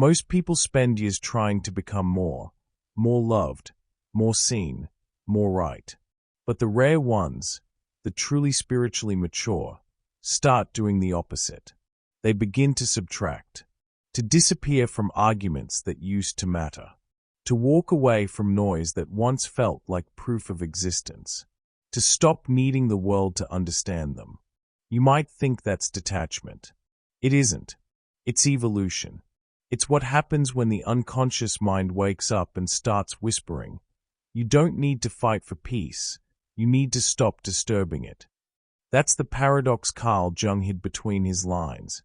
Most people spend years trying to become more loved, more seen, more right. But the rare ones, the truly spiritually mature, start doing the opposite. They begin to subtract, to disappear from arguments that used to matter, to walk away from noise that once felt like proof of existence, to stop needing the world to understand them. You might think that's detachment. It isn't. It's evolution. It's what happens when the unconscious mind wakes up and starts whispering. You don't need to fight for peace. You need to stop disturbing it. That's the paradox Carl Jung hid between his lines.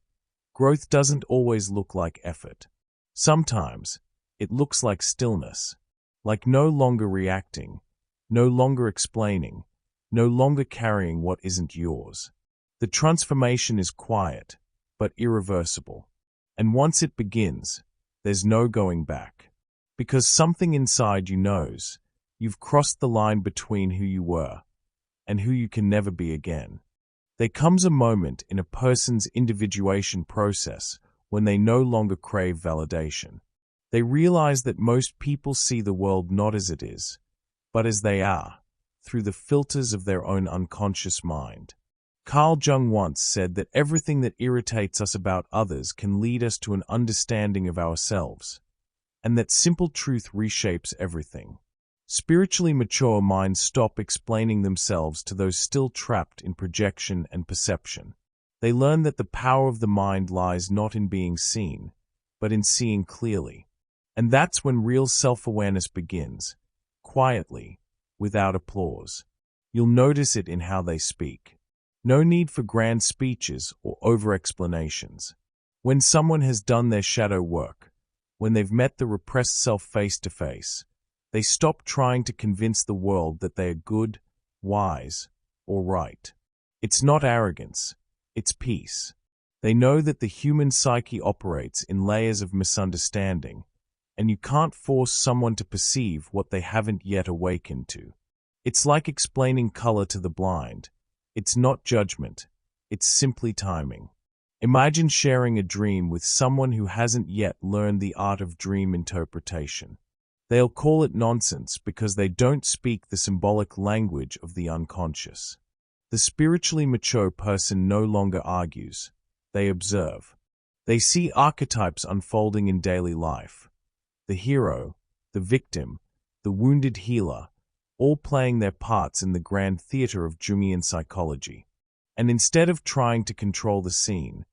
Growth doesn't always look like effort. Sometimes it looks like stillness, like no longer reacting, no longer explaining, no longer carrying what isn't yours. The transformation is quiet, but irreversible. And once it begins, there's no going back. Because something inside you knows you've crossed the line between who you were and who you can never be again. There comes a moment in a person's individuation process when they no longer crave validation. They realize that most people see the world not as it is, but as they are, through the filters of their own unconscious mind. Carl Jung once said that everything that irritates us about others can lead us to an understanding of ourselves, and that simple truth reshapes everything. Spiritually mature minds stop explaining themselves to those still trapped in projection and perception. They learn that the power of the mind lies not in being seen, but in seeing clearly. And that's when real self-awareness begins, quietly, without applause. You'll notice it in how they speak. No need for grand speeches or over-explanations. When someone has done their shadow work, when they've met the repressed self face-to-face, they stop trying to convince the world that they are good, wise, or right. It's not arrogance, it's peace. They know that the human psyche operates in layers of misunderstanding, and you can't force someone to perceive what they haven't yet awakened to. It's like explaining color to the blind. It's not judgment, it's simply timing. Imagine sharing a dream with someone who hasn't yet learned the art of dream interpretation. They'll call it nonsense because they don't speak the symbolic language of the unconscious. The spiritually mature person no longer argues. They observe. They see archetypes unfolding in daily life. The hero, the victim, the wounded healer, all playing their parts in the grand theater of Jungian psychology. And instead of trying to control the scene,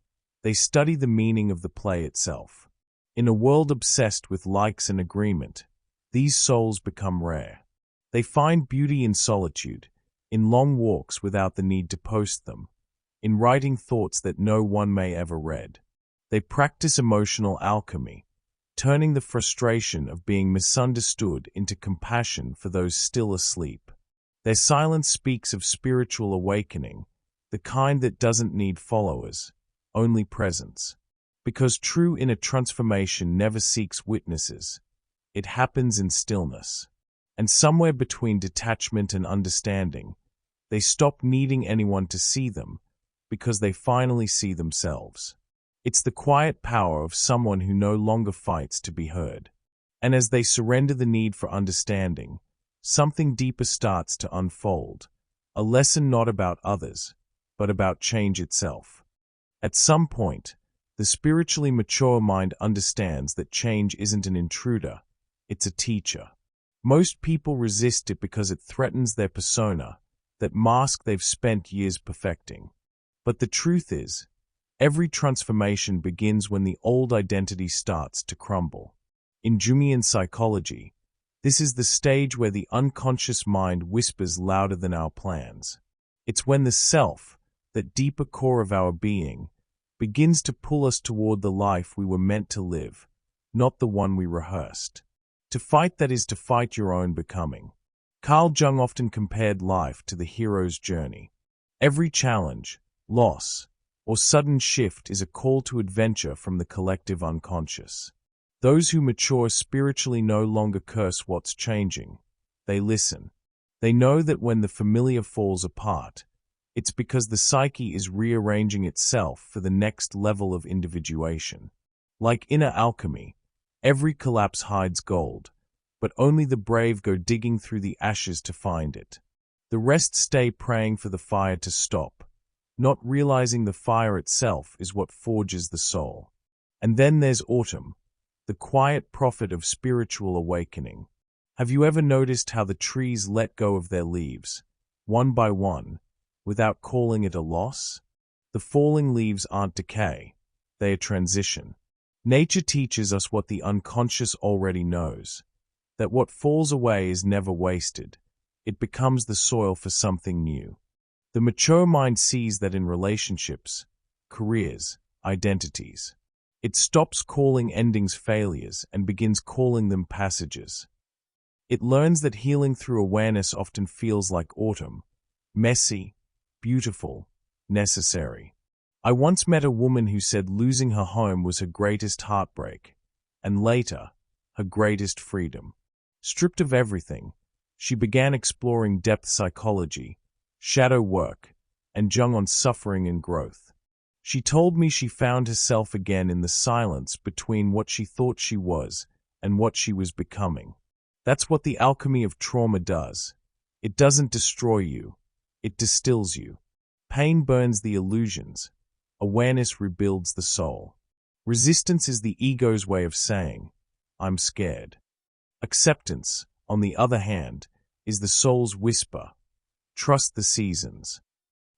they study the meaning of the play itself. In a world obsessed with likes and agreement, these souls become rare. They find beauty in solitude, in long walks without the need to post them, in writing thoughts that no one may ever read. They practice emotional alchemy, turning the frustration of being misunderstood into compassion for those still asleep. Their silence speaks of spiritual awakening, the kind that doesn't need followers, only presence. Because true inner transformation never seeks witnesses. It happens in stillness. And somewhere between detachment and understanding, they stop needing anyone to see them, because they finally see themselves. It's the quiet power of someone who no longer fights to be heard. And as they surrender the need for understanding, something deeper starts to unfold, a lesson not about others, but about change itself. At some point, the spiritually mature mind understands that change isn't an intruder, it's a teacher. Most people resist it because it threatens their persona, that mask they've spent years perfecting. But the truth is, every transformation begins when the old identity starts to crumble. In Jungian psychology, this is the stage where the unconscious mind whispers louder than our plans. It's when the self, that deeper core of our being, begins to pull us toward the life we were meant to live, not the one we rehearsed. To fight that is to fight your own becoming. Carl Jung often compared life to the hero's journey. Every challenge, loss, or sudden shift is a call to adventure from the collective unconscious. Those who mature spiritually no longer curse what's changing. They listen. They know that when the familiar falls apart, it's because the psyche is rearranging itself for the next level of individuation. Like inner alchemy, every collapse hides gold, but only the brave go digging through the ashes to find it. The rest stay praying for the fire to stop, not realizing the fire itself is what forges the soul. And then there's autumn, the quiet prophet of spiritual awakening. Have you ever noticed how the trees let go of their leaves, one by one, without calling it a loss? The falling leaves aren't decay, they are transition. Nature teaches us what the unconscious already knows, that what falls away is never wasted. It becomes the soil for something new. The mature mind sees that in relationships, careers, identities. It stops calling endings failures and begins calling them passages. It learns that healing through awareness often feels like autumn, messy, beautiful, necessary. I once met a woman who said losing her home was her greatest heartbreak, and later, her greatest freedom. Stripped of everything, she began exploring depth psychology, shadow work, and Jung on suffering and growth. She told me she found herself again in the silence between what she thought she was and what she was becoming. That's what the alchemy of trauma does. It doesn't destroy you, it distills you. Pain burns the illusions. Awareness rebuilds the soul. Resistance is the ego's way of saying, I'm scared. Acceptance, on the other hand, is the soul's whisper, trust the seasons.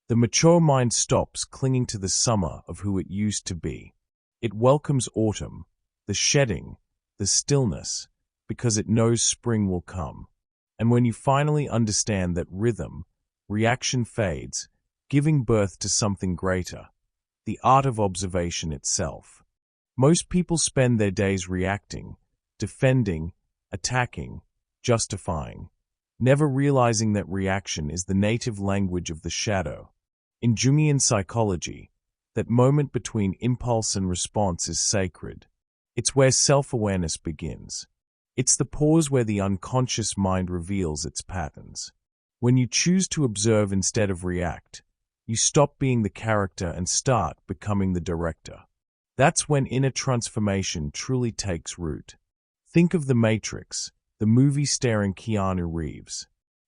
The mature mind stops clinging to the summer of who it used to be. It welcomes autumn, the shedding, the stillness, because it knows spring will come. And when you finally understand that rhythm, reaction fades, giving birth to something greater, the art of observation itself. Most people spend their days reacting, defending, attacking, justifying, never realizing that reaction is the native language of the shadow. In Jungian psychology, that moment between impulse and response is sacred. It's where self-awareness begins. It's the pause where the unconscious mind reveals its patterns. When you choose to observe instead of react, you stop being the character and start becoming the director. That's when inner transformation truly takes root. Think of The Matrix, the movie starring Keanu Reeves.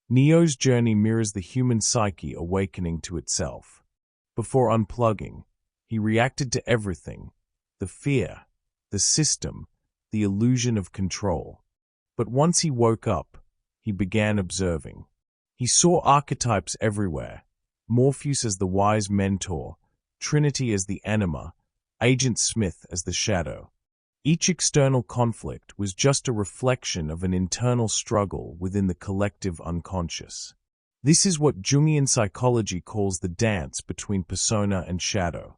Neo's journey mirrors the human psyche awakening to itself. Before unplugging, he reacted to everything, the fear, the system, the illusion of control. But once he woke up, he began observing. He saw archetypes everywhere, Morpheus as the wise mentor, Trinity as the anima, Agent Smith as the shadow. Each external conflict was just a reflection of an internal struggle within the collective unconscious. This is what Jungian psychology calls the dance between persona and shadow.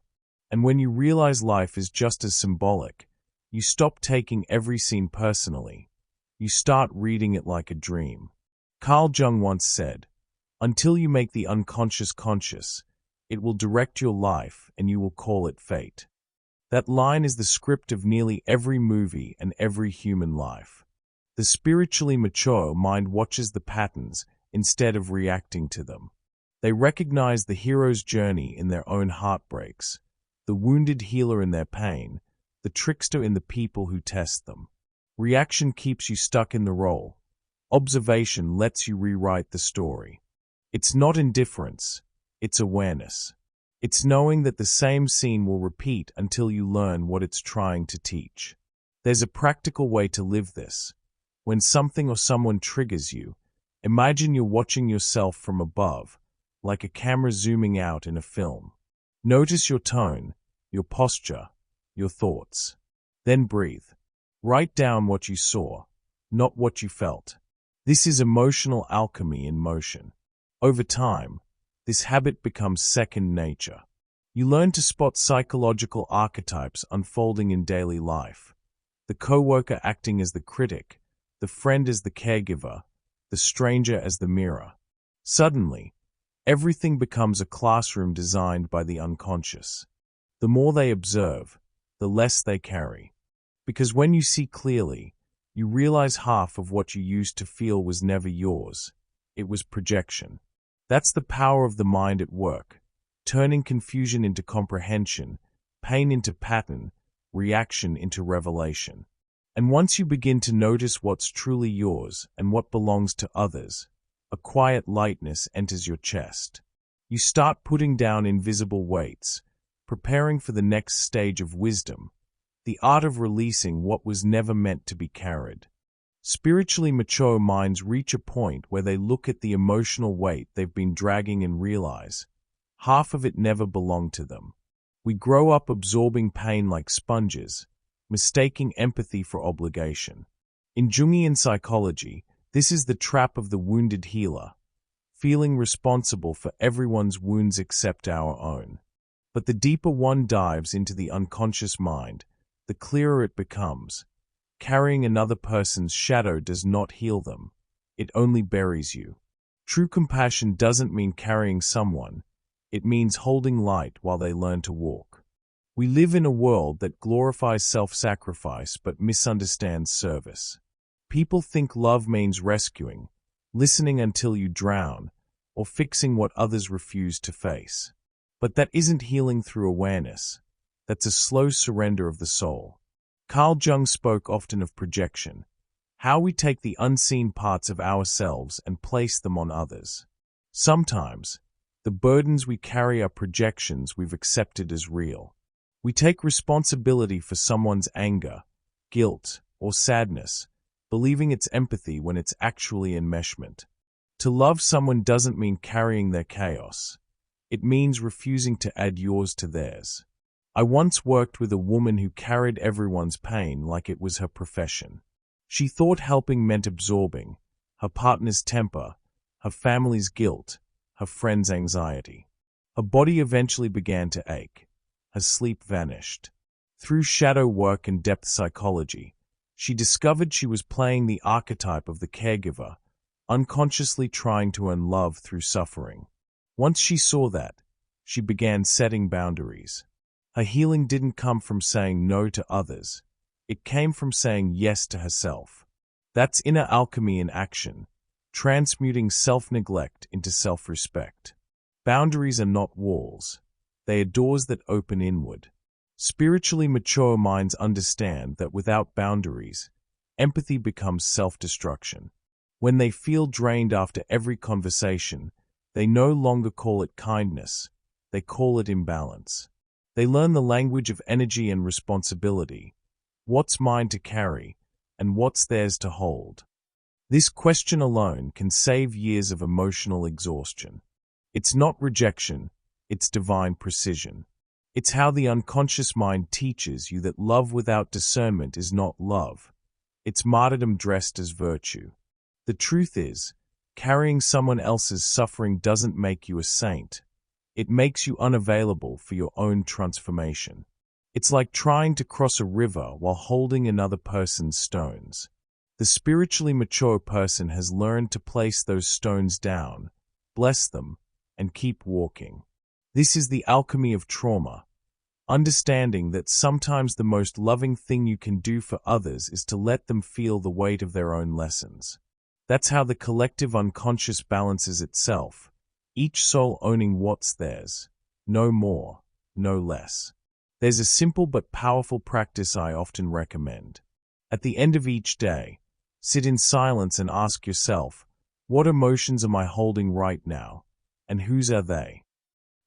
And when you realize life is just as symbolic, you stop taking every scene personally. You start reading it like a dream. Carl Jung once said, "Until you make the unconscious conscious, it will direct your life and you will call it fate." That line is the script of nearly every movie and every human life. The spiritually mature mind watches the patterns instead of reacting to them. They recognize the hero's journey in their own heartbreaks, the wounded healer in their pain, the trickster in the people who test them. Reaction keeps you stuck in the role. Observation lets you rewrite the story. It's not indifference, it's awareness. It's knowing that the same scene will repeat until you learn what it's trying to teach. There's a practical way to live this. When something or someone triggers you, imagine you're watching yourself from above, like a camera zooming out in a film. Notice your tone, your posture, your thoughts. Then breathe. Write down what you saw, not what you felt. This is emotional alchemy in motion. Over time, this habit becomes second nature. You learn to spot psychological archetypes unfolding in daily life. The coworker acting as the critic, the friend as the caregiver, the stranger as the mirror. Suddenly, everything becomes a classroom designed by the unconscious. The more they observe, the less they carry. Because when you see clearly, you realize half of what you used to feel was never yours. It was projection. That's the power of the mind at work, turning confusion into comprehension, pain into pattern, reaction into revelation. And once you begin to notice what's truly yours and what belongs to others, a quiet lightness enters your chest. You start putting down invisible weights, preparing for the next stage of wisdom, the art of releasing what was never meant to be carried. Spiritually mature minds reach a point where they look at the emotional weight they've been dragging and realize half of it never belonged to them. We grow up absorbing pain like sponges, mistaking empathy for obligation. In Jungian psychology, this is the trap of the wounded healer, feeling responsible for everyone's wounds except our own. But the deeper one dives into the unconscious mind, the clearer it becomes. Carrying another person's shadow does not heal them. It only buries you. True compassion doesn't mean carrying someone. It means holding light while they learn to walk. We live in a world that glorifies self-sacrifice but misunderstands service. People think love means rescuing, listening until you drown, or fixing what others refuse to face. But that isn't healing through awareness. That's a slow surrender of the soul. Carl Jung spoke often of projection, how we take the unseen parts of ourselves and place them on others. Sometimes, the burdens we carry are projections we've accepted as real. We take responsibility for someone's anger, guilt, or sadness, believing it's empathy when it's actually enmeshment. To love someone doesn't mean carrying their chaos. It means refusing to add yours to theirs. I once worked with a woman who carried everyone's pain like it was her profession. She thought helping meant absorbing her partner's temper, her family's guilt, her friend's anxiety. Her body eventually began to ache. Her sleep vanished. Through shadow work and depth psychology, she discovered she was playing the archetype of the caregiver, unconsciously trying to earn love through suffering. Once she saw that, she began setting boundaries. Her healing didn't come from saying no to others. It came from saying yes to herself. That's inner alchemy in action, transmuting self-neglect into self-respect. Boundaries are not walls. They are doors that open inward. Spiritually mature minds understand that without boundaries, empathy becomes self-destruction. When they feel drained after every conversation, they no longer call it kindness. They call it imbalance. They learn the language of energy and responsibility. What's mine to carry, and what's theirs to hold? This question alone can save years of emotional exhaustion. It's not rejection, it's divine precision. It's how the unconscious mind teaches you that love without discernment is not love. It's martyrdom dressed as virtue. The truth is, carrying someone else's suffering doesn't make you a saint. It makes you unavailable for your own transformation. It's like trying to cross a river while holding another person's stones. The spiritually mature person has learned to place those stones down, bless them, and keep walking. This is the alchemy of trauma, understanding that sometimes the most loving thing you can do for others is to let them feel the weight of their own lessons. That's how the collective unconscious balances itself, each soul owning what's theirs, no more, no less. There's a simple but powerful practice I often recommend. At the end of each day, sit in silence and ask yourself, what emotions am I holding right now, and whose are they?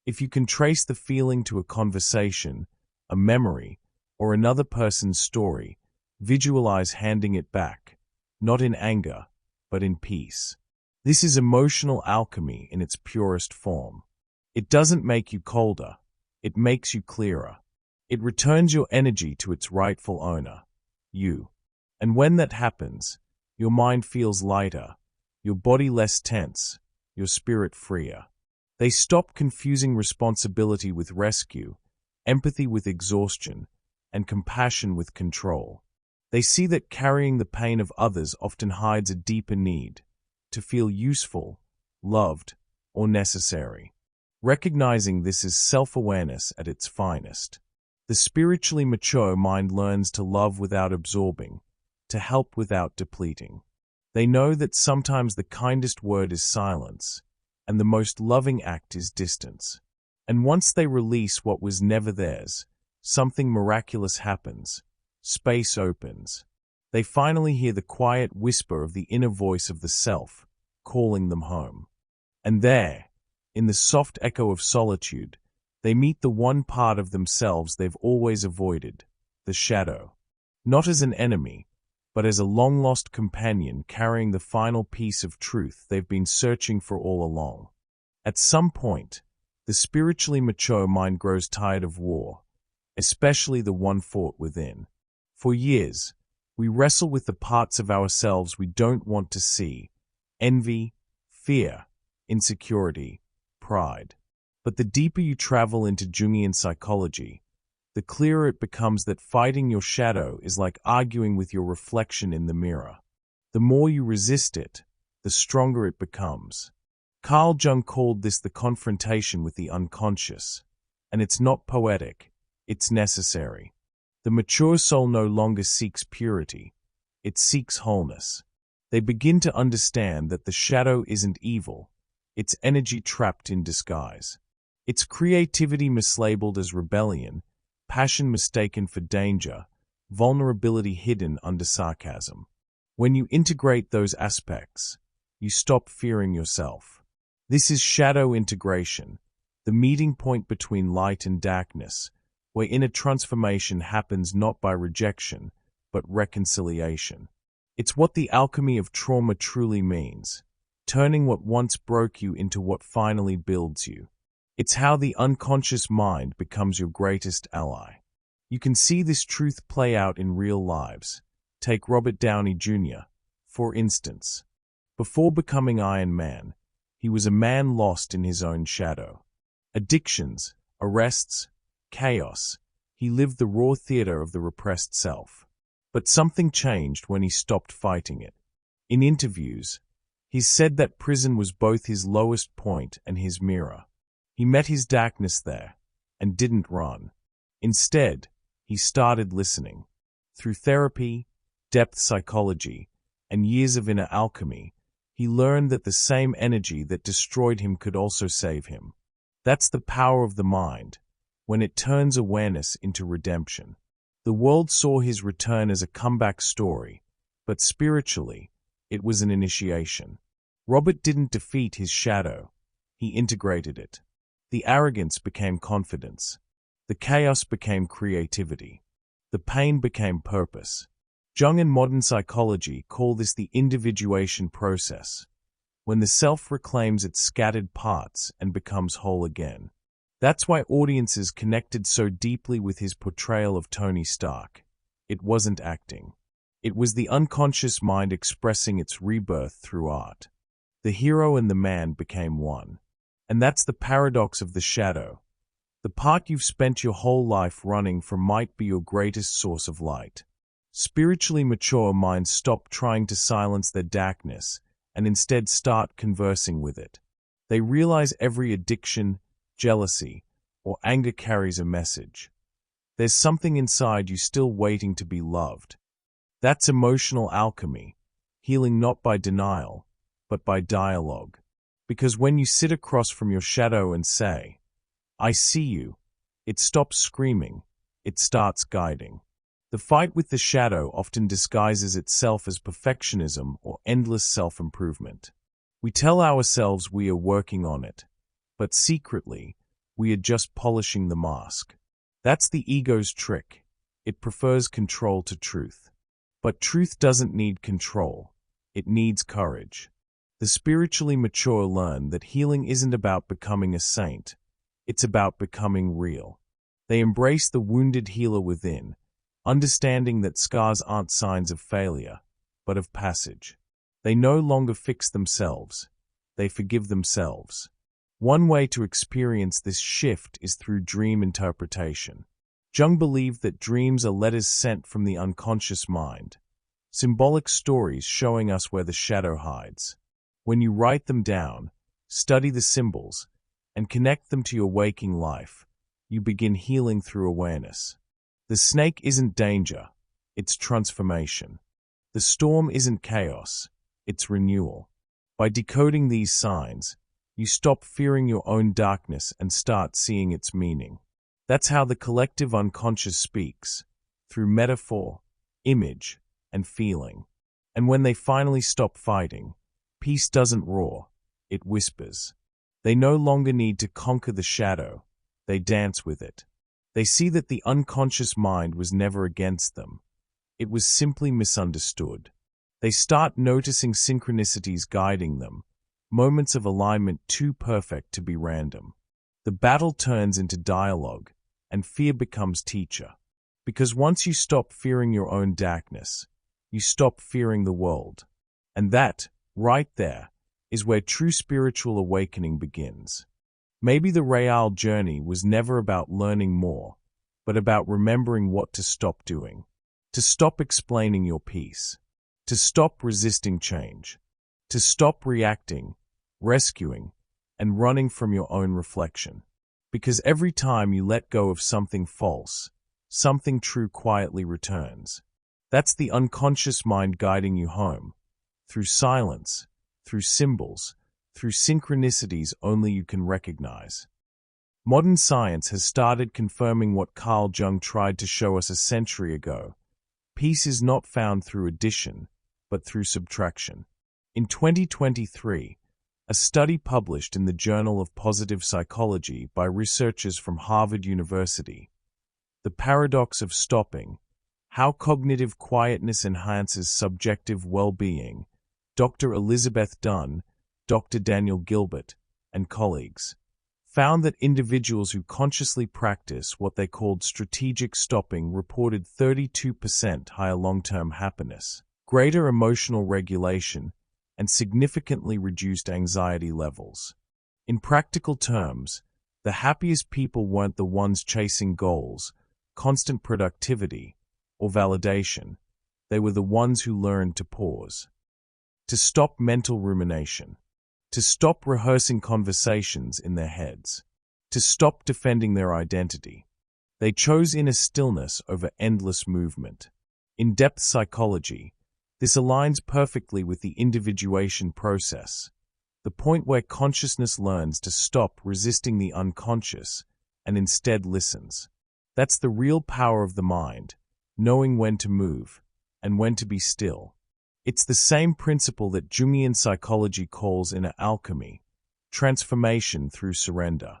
If you can trace the feeling to a conversation, a memory, or another person's story, visualize handing it back, not in anger, but in peace. This is emotional alchemy in its purest form. It doesn't make you colder, it makes you clearer. It returns your energy to its rightful owner, you. And when that happens, your mind feels lighter, your body less tense, your spirit freer. They stop confusing responsibility with rescue, empathy with exhaustion, and compassion with control. They see that carrying the pain of others often hides a deeper need, to feel useful, loved, or necessary. Recognizing this is self-awareness at its finest. The spiritually mature mind learns to love without absorbing, to help without depleting. They know that sometimes the kindest word is silence, and the most loving act is distance. And once they release what was never theirs, something miraculous happens. Space opens. They finally hear the quiet whisper of the inner voice of the self, calling them home. And there, in the soft echo of solitude, they meet the one part of themselves they've always avoided, the shadow. Not as an enemy, but as a long-lost companion carrying the final piece of truth they've been searching for all along. At some point, the spiritually mature mind grows tired of war, especially the one fought within. For years, we wrestle with the parts of ourselves we don't want to see: envy, fear, insecurity, pride. But the deeper you travel into Jungian psychology, the clearer it becomes that fighting your shadow is like arguing with your reflection in the mirror. The more you resist it, the stronger it becomes. Carl Jung called this the confrontation with the unconscious, and it's not poetic, it's necessary. The mature soul no longer seeks purity, it seeks wholeness. They begin to understand that the shadow isn't evil, it's energy trapped in disguise. It's creativity mislabeled as rebellion, passion mistaken for danger, vulnerability hidden under sarcasm. When you integrate those aspects, you stop fearing yourself. This is shadow integration, the meeting point between light and darkness, where inner transformation happens not by rejection, but reconciliation. It's what the alchemy of trauma truly means, turning what once broke you into what finally builds you. It's how the unconscious mind becomes your greatest ally. You can see this truth play out in real lives. Take Robert Downey Jr., for instance. Before becoming Iron Man, he was a man lost in his own shadow. Addictions, arrests, chaos. He lived the raw theater of the repressed self. But something changed when he stopped fighting it. In interviews, he said that prison was both his lowest point and his mirror. He met his darkness there, and didn't run. Instead, he started listening. Through therapy, depth psychology, and years of inner alchemy, he learned that the same energy that destroyed him could also save him. That's the power of the mind, when it turns awareness into redemption. The world saw his return as a comeback story, but spiritually, it was an initiation. Robert didn't defeat his shadow, he integrated it. The arrogance became confidence. The chaos became creativity. The pain became purpose. Jung and modern psychology call this the individuation process, when the self reclaims its scattered parts and becomes whole again. That's why audiences connected so deeply with his portrayal of Tony Stark. It wasn't acting. It was the unconscious mind expressing its rebirth through art. The hero and the man became one. And that's the paradox of the shadow. The part you've spent your whole life running from might be your greatest source of light. Spiritually mature minds stop trying to silence their darkness and instead start conversing with it. They realize every addiction, jealousy, or anger carries a message. There's something inside you still waiting to be loved. That's emotional alchemy, healing not by denial, but by dialogue. Because when you sit across from your shadow and say, "I see you," it stops screaming, it starts guiding. The fight with the shadow often disguises itself as perfectionism or endless self-improvement. We tell ourselves we are working on it, but secretly, we are just polishing the mask. That's the ego's trick. It prefers control to truth. But truth doesn't need control. It needs courage. The spiritually mature learn that healing isn't about becoming a saint. It's about becoming real. They embrace the wounded healer within, understanding that scars aren't signs of failure, but of passage. They no longer fix themselves. They forgive themselves. One way to experience this shift is through dream interpretation. Jung believed that dreams are letters sent from the unconscious mind, symbolic stories showing us where the shadow hides. When you write them down, study the symbols, and connect them to your waking life, you begin healing through awareness. The snake isn't danger, it's transformation. The storm isn't chaos, it's renewal. By decoding these signs, you stop fearing your own darkness and start seeing its meaning. That's how the collective unconscious speaks, through metaphor, image, and feeling. And when they finally stop fighting, peace doesn't roar, it whispers. They no longer need to conquer the shadow, they dance with it. They see that the unconscious mind was never against them. It was simply misunderstood. They start noticing synchronicities guiding them, moments of alignment too perfect to be random. The battle turns into dialogue, and fear becomes teacher. Because once you stop fearing your own darkness, you stop fearing the world. And that, right there, is where true spiritual awakening begins. Maybe the real journey was never about learning more, but about remembering what to stop doing. To stop explaining your peace. To stop resisting change. To stop reacting, rescuing, and running from your own reflection. Because every time you let go of something false, something true quietly returns. That's the unconscious mind guiding you home. Through silence, through symbols, through synchronicities only you can recognize. Modern science has started confirming what Carl Jung tried to show us a century ago. Peace is not found through addition, but through subtraction. In 2023, a study published in the Journal of Positive Psychology by researchers from Harvard University, The Paradox of Stopping, How Cognitive Quietness Enhances Subjective Well-Being, Dr. Elizabeth Dunn, Dr. Daniel Gilbert, and colleagues, found that individuals who consciously practice what they called strategic stopping reported 32% higher long-term happiness, greater emotional regulation, and significantly reduced anxiety levels. In practical terms, the happiest people weren't the ones chasing goals, constant productivity, or validation. They were the ones who learned to pause. To stop mental rumination. To stop rehearsing conversations in their heads. To stop defending their identity. They chose inner stillness over endless movement. In-depth psychology, this aligns perfectly with the individuation process, the point where consciousness learns to stop resisting the unconscious and instead listens. That's the real power of the mind, knowing when to move and when to be still. It's the same principle that Jungian psychology calls inner alchemy, transformation through surrender.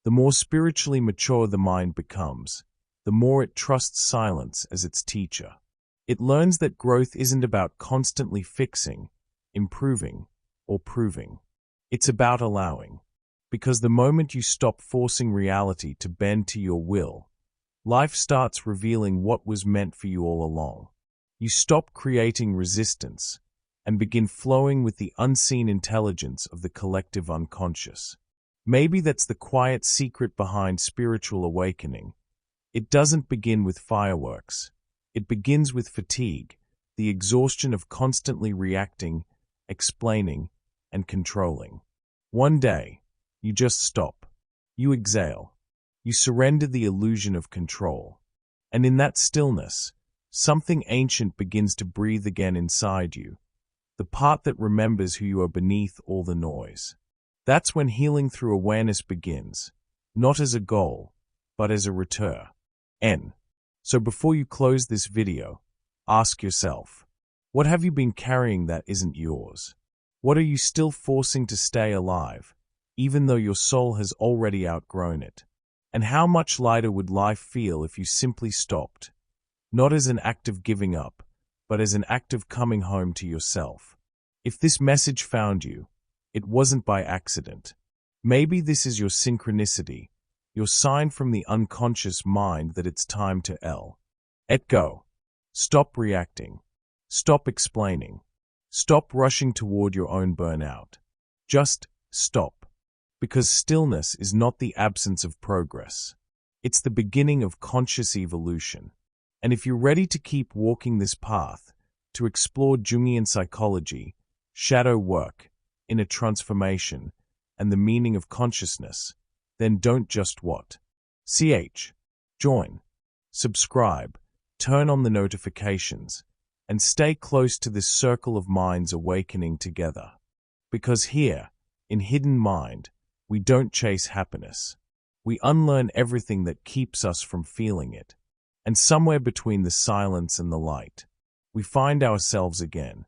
The more spiritually mature the mind becomes, the more it trusts silence as its teacher. It learns that growth isn't about constantly fixing, improving, or proving. It's about allowing. Because the moment you stop forcing reality to bend to your will, life starts revealing what was meant for you all along. You stop creating resistance and begin flowing with the unseen intelligence of the collective unconscious. Maybe that's the quiet secret behind spiritual awakening. It doesn't begin with fireworks. It begins with fatigue, the exhaustion of constantly reacting, explaining, and controlling. One day, you just stop. You exhale. You surrender the illusion of control. And in that stillness, something ancient begins to breathe again inside you, the part that remembers who you are beneath all the noise. That's when healing through awareness begins, not as a goal, but as a return. So before you close this video, ask yourself, what have you been carrying that isn't yours? What are you still forcing to stay alive, even though your soul has already outgrown it? And how much lighter would life feel if you simply stopped? Not as an act of giving up, but as an act of coming home to yourself. If this message found you, it wasn't by accident. Maybe this is your synchronicity, your sign from the unconscious mind that it's time to let go. Stop reacting. Stop explaining. Stop rushing toward your own burnout. Just stop. Because stillness is not the absence of progress. It's the beginning of conscious evolution. And if you're ready to keep walking this path, to explore Jungian psychology, shadow work, inner transformation, and the meaning of consciousness, then don't just join, subscribe, turn on the notifications, and stay close to this circle of minds awakening together. Because here, in Hidden Mind, we don't chase happiness. We unlearn everything that keeps us from feeling it. And somewhere between the silence and the light, we find ourselves again,